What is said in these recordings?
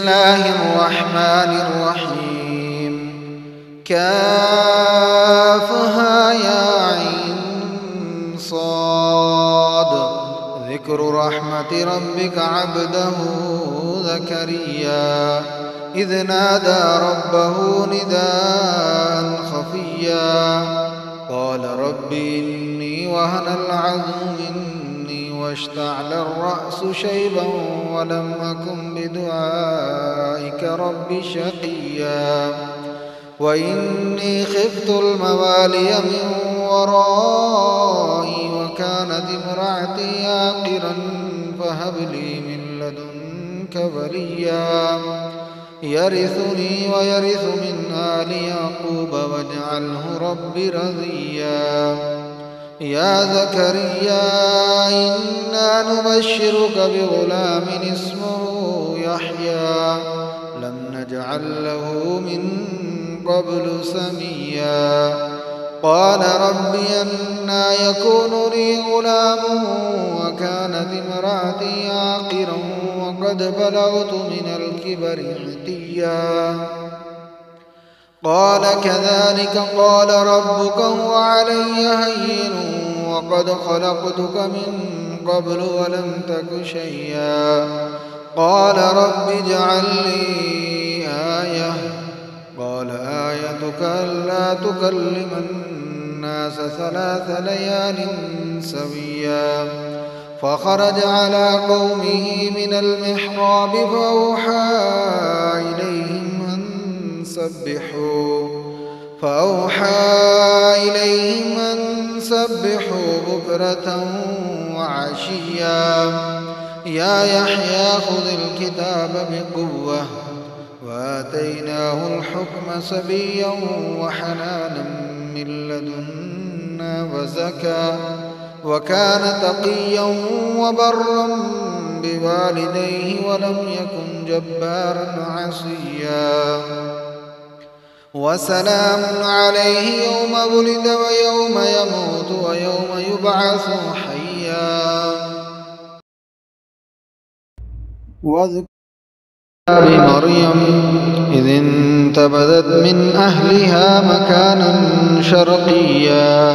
الله الرحمن الرحيم كافها يا عين صاد ذكر رحمة ربك عبده زكريا إذ نادى ربه نداء خفيا قال رب إني وهن العظم مني واشتعل الرأس شيبا ولم أكن بدعائك رب شقيا وإني خفت الموالي من ورائي وكانت امرأتي عاقرا فهب لي من لدنك وليا يرثني ويرث من آل يعقوب واجعله رب رضيا يا زكريا إنا نبشرك بغلام اسمه يحيى لم نجعل له من قبل سميا قال رب أنى يكون لي غلام وكانت امرأتي عاقرا وقد بلغت من الكبر عتيا قال كذلك قال ربك هو علي هين وقد خلقتك من قبل ولم تك شيئا قال رب اجعل لي آية قال آيتك ألا تكلم الناس 3 ليال سويا فخرج على قومه من المحراب فأوحى إليهم أن سبحوا بكرة وعشيا يا يحيى خذ الكتاب بقوة وآتيناه الحكم سبيا وحنانا من لدنا وزكى وكان تقيا وبرا بوالديه ولم يكن جبارا عصيا وسلام عليه يوم ولد ويوم يموت ويوم يبعث حيا واذكر بمريم إذ انتبذت من أهلها مكانا شرقيا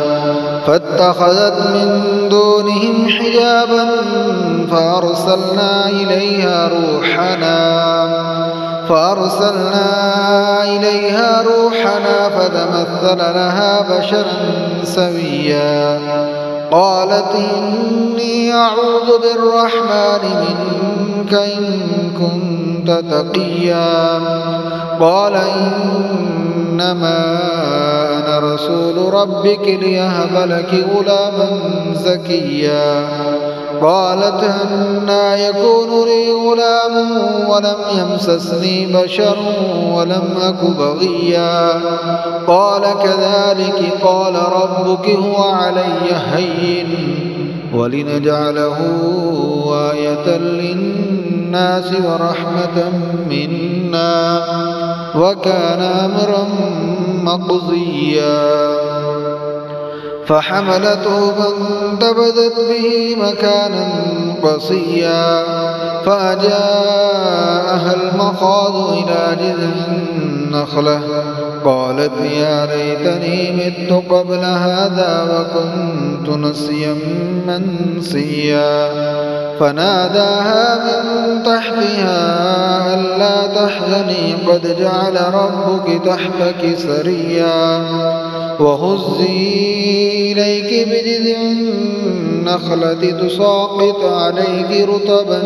فاتخذت من دونهم حجابا فأرسلنا إليها روحنا فتمثل لها بشرا سويا قالت إني أعوذ بالرحمن منك إن كنت تقيا قال إنما أنا رسول ربك ليهب لك غلاما زكيا قالت أنى يكون لي غلام ولم يمسسني بشر ولم أك بغيا قال كذلك قال ربك هو علي هين ولنجعله آية للناس ورحمة منا وكان أمرا مقضيا فحملته فانتبذت به مكانا قصيا فأجاءها المخاض إلى جذع النخلة قالت يا ليتني مت قبل هذا وكنت نسيا منسيا فناداها من تحتها ألا تحزني قد جعل ربك تحتك سريا وهزي إليك بجذع النخلة تساقط عليك رطبا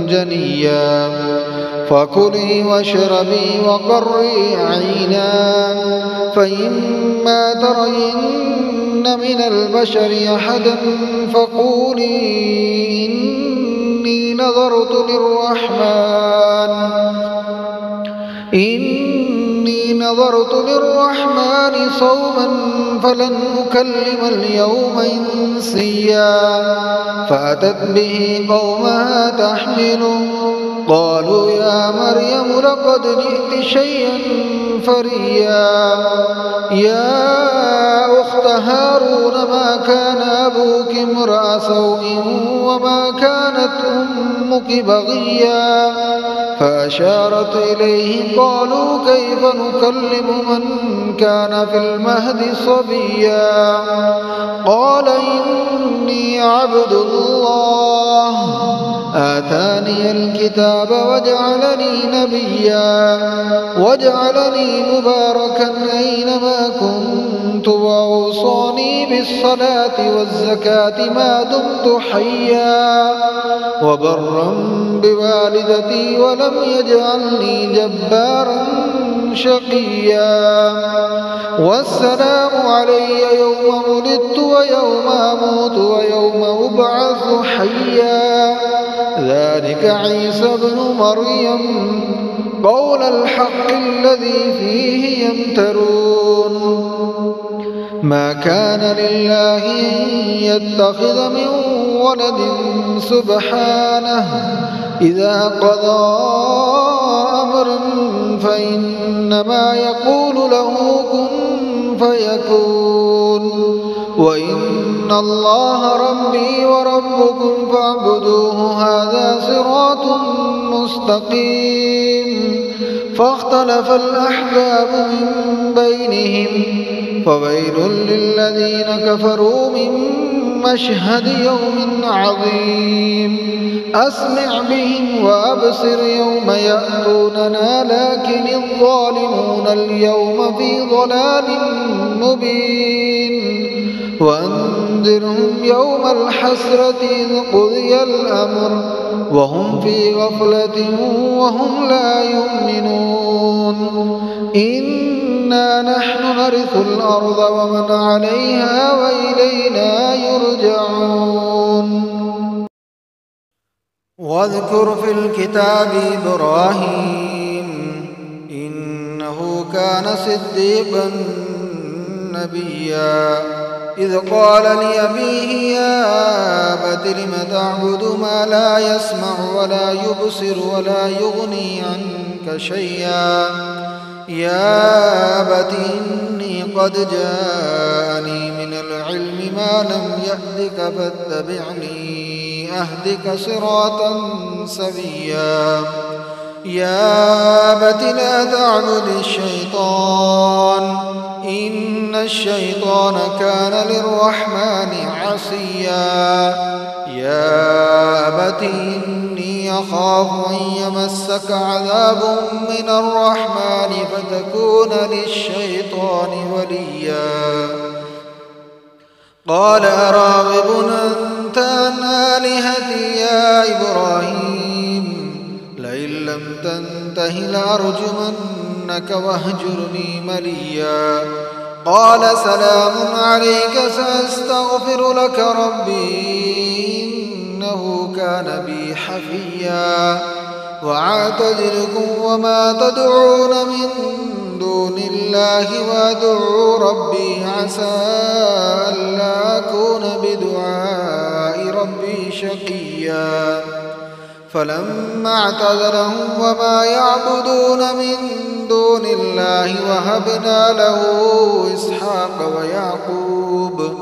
جنيا فكلي واشربي وقري عينا فإما ترين من البشر أحدا فقولي إني نظرت للرحمن صوما فلن أكلم اليوم إنسيا فأتت به قومها تحمله قالوا يا مريم لقد جئت شيئا فريا يا أخت هارون ما كان أبوك امرأ سوء وما كانت أمك بغيا فأشارت إليه قالوا كيف نكلم من كان في المهد صبيا قال إني عبد الله آتاني الكتاب وجعلني نبيا وجعلني مباركا أينما كنت وأوصاني بالصلاة والزكاة ما دمت حيا وبرا بوالدتي ولم يجعلني جبارا شقيا والسلام علي يوم ولدت ويوم أموت ويوم أبعث حيا ذلك عيسى ابن مريم قول الحق الذي فيه يمترون ما كان لله أن يتخذ من ولد سبحانه إذا قضى أمرا فإنما يقول له كن فيكون وإن الله ربي وربكم فاعبدوه هذا صراط مستقيم فاختلف الأحزاب من بينهم فويل للذين كفروا من مشهد يوم عظيم أسمع بهم وأبصر يوم يأتوننا لكن الظالمون اليوم في ضلال مبين وأنذرهم يوم الحسرة إذ قضي الأمر وهم في غفلة وهم لا يؤمنون إنا نحن نرث الأرض ومن عليها وإلينا يرجعون واذكر في الكتاب إبراهيم إنه كان صديقا نبيا إذ قال لأبيه يا أبت لم تعبد ما لا يسمع ولا يبصر ولا يغني عنك شيئا يا أبت إني قد جاءني من العلم ما لم يأتك فاتبعني أهدك صراطا سويا يا أبت لا تعبد الشيطان إن الشيطان كان للرحمن عصيا يا أبت إني أخاف أن يمسك عذاب من الرحمن فتكون للشيطان وليا قال أراغب أنت عن آلهتي يا إبراهيم لئن لم تنته لأرجمنك واهجرني مليا قال سلام عليك سأستغفر لك ربي إنه كان بي حفيا وأعتزلكم وما تدعون من دون الله وأدعو ربي عسى ألا أكون بدعاء ربي شقيا فلما اعتزلهم وما يعبدون من دون الله وهبنا له إسحاق ويعقوب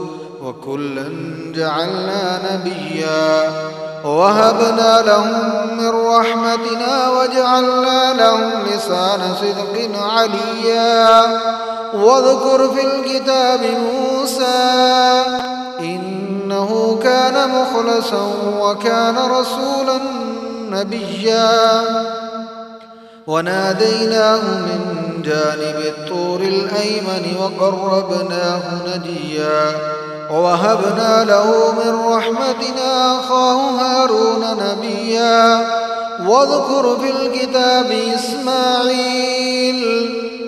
وكلا جعلنا نبيا ووهبنا لهم من رحمتنا وجعلنا لهم لسان صدق عليا واذكر في الكتاب موسى إنه كان مخلصا وكان رسولا نبيا وناديناه من جانب الطور الأيمن وقربناه نجيا ووهبنا له من رحمتنا أخاه هارون نبيا واذكر في الكتاب إسماعيل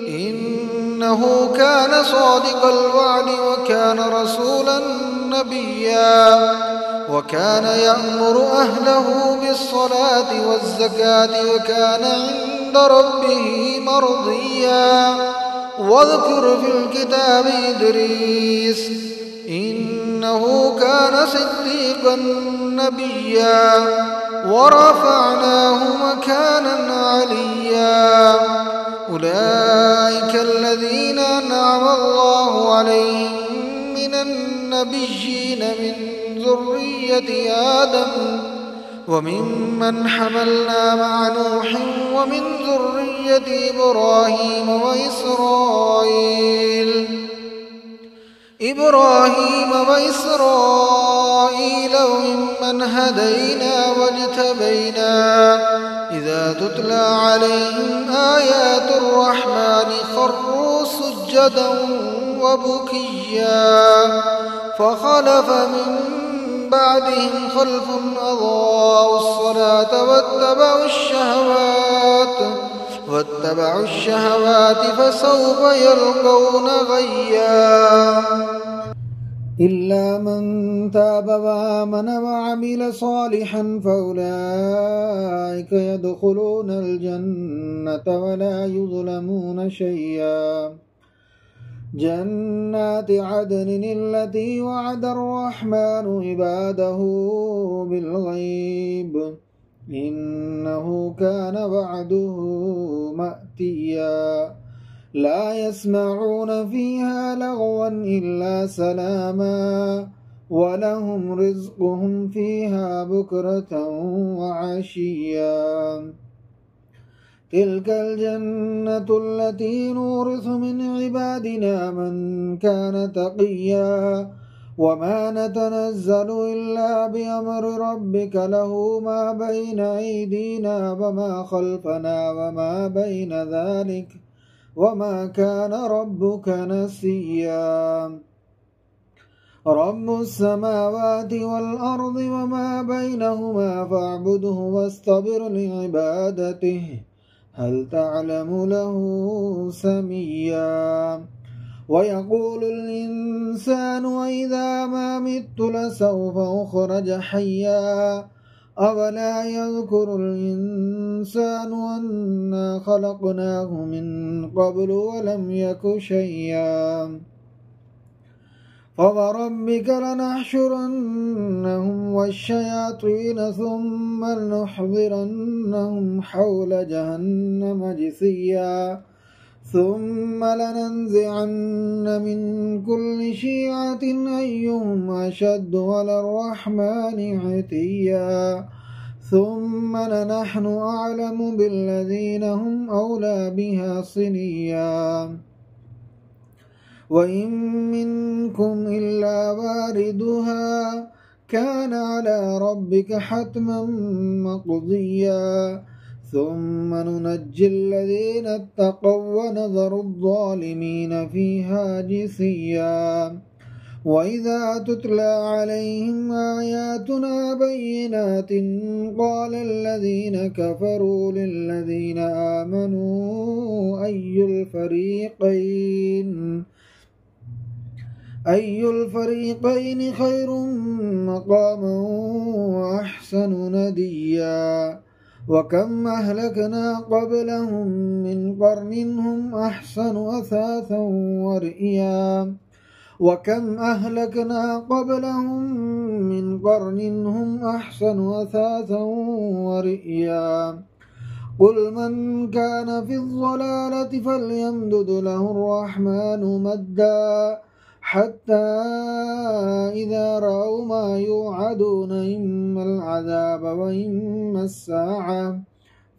إنه كان صادق الوعد وكان رسولا نبيا وكان يأمر أهله بالصلاة والزكاة وكان عند ربه مرضيا واذكر في الكتاب إدريس إنه كان صديقا نبيا ورفعناه مكانا عليا أولئك الذين أنعم الله عليهم من النبيين من ذرية آدم وممن حملنا مع نوح ومن ذرية إبراهيم وإسرائيل وممن هدينا واجتبينا إذا تتلى عليهم آيات الرحمن خروا سجدا وبكيا فخلف من بعدهم خلف أضاعوا الصلاة واتبعوا الشهوات فسوف يلقون غيا إلا من تاب وآمن وعمل صالحا فأولئك يدخلون الجنة ولا يظلمون شيئا جنات عدن التي وعد الرحمن عباده بالغيب إنه كان وعده مأتيا لا يسمعون فيها لغوا إلا سلاما ولهم رزقهم فيها بكرة وعشيا تلك الجنة التي نورث من عبادنا من كان تقيا وما نتنزل إلا بأمر ربك له ما بين أيدينا وما خلفنا وما بين ذلك وما كان ربك نسيا رب السماوات والأرض وما بينهما فاعبده واصطبر لعبادته هل تعلم له سميا ويقول الإنسان وإذا ما مت لسوف أخرج حيا أولا يذكر الإنسان أنا خلقناه من قبل ولم يك شيئا فوربك لنحشرنهم والشياطين ثم لنحضرنهم حول جهنم جثيا ثم لننزعن من كل شيعة أيهم أشد على الرحمن عتيا ثم لنحن أعلم بالذين هم أولى بها صليا وإن منكم إلا واردها كان على ربك حتما مقضيا ثم ننجي الذين اتقوا ونذر الظالمين فيها جثيا وإذا تتلى عليهم آياتنا بينات قال الذين كفروا للذين آمنوا أي الفريقين خير مقاما وأحسن نديا وكم أهلكنا قبلهم من قرن هم أحسن أثاثا ورئيا وكم أهلكنا قبلهم من قرن هم أحسن أثاثا ورئيا قل من كان في الضلالة فليمدد له الرحمن مدا حتى إذا رأوا ما يوعدون إما العذاب وإما الساعة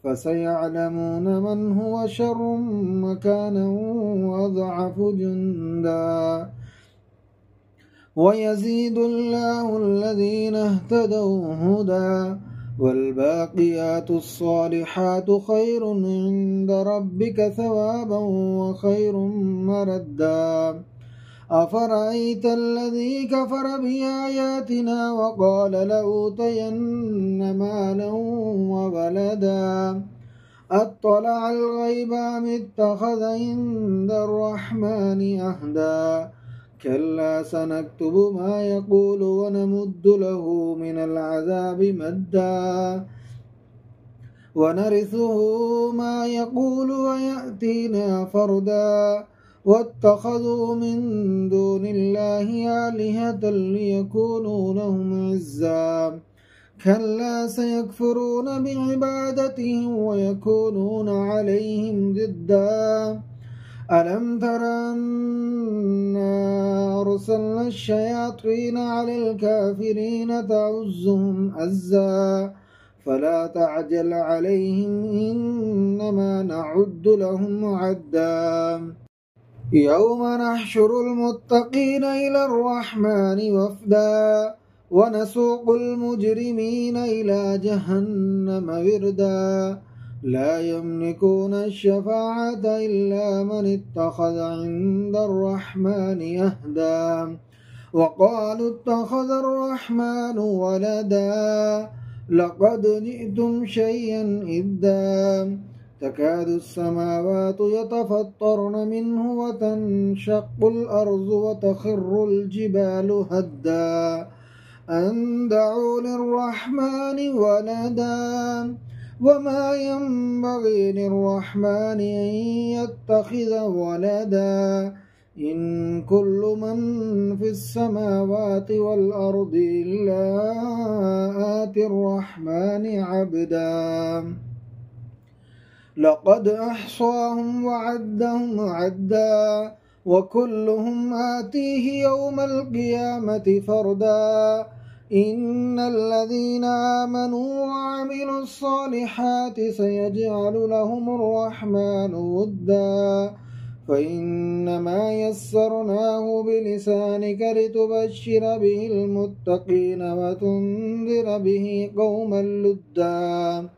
فسيعلمون من هو شر مكانا وأضعف جندا ويزيد الله الذين اهتدوا هدى والباقيات الصالحات خير عند ربك ثوابا وخير مردا أفرأيت الذي كفر بآياتنا وقال لأوتين مالا وولدا أطلع الغيب أم اتخذ عند الرحمن عهدا كلا سنكتب ما يقول ونمد له من العذاب مدا ونرثه ما يقول ويأتينا فردا واتخذوا من دون الله آلهة ليكونوا لهم عزا كلا سيكفرون بعبادتهم ويكونون عليهم ضدا ألم تر أنا أرسلنا الشياطين على الكافرين تعزهم أزا فلا تعجل عليهم نعد لهم عدا يوم نحشر المتقين إلى الرحمن وفدا ونسوق المجرمين إلى جهنم وردا لا يملكون الشفاعة إلا من اتخذ عند الرحمن عهدا وقالوا اتخذ الرحمن ولدا لقد جئتم شيئا إدا تكاد السماوات يتفطرن منه وتنشق الأرض وتخر الجبال هدا أن دعوا للرحمن ولدا وما ينبغي للرحمن أن يتخذ ولدا إن كل من في السماوات والأرض إلا آتي الرحمن عبدا لقد أحصاهم وعدهم عدا وكلهم آتيه يوم القيامة فردا إن الذين آمنوا وعملوا الصالحات سيجعل لهم الرحمن ودا فإنما يسرناه بلسانك لتبشر به المتقين وتنذر به قوما لدا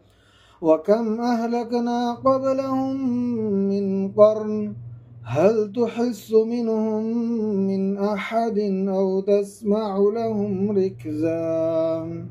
وكم أهلكنا قبلهم من قرن هل تحس منهم من أحد أو تسمع لهم ركزا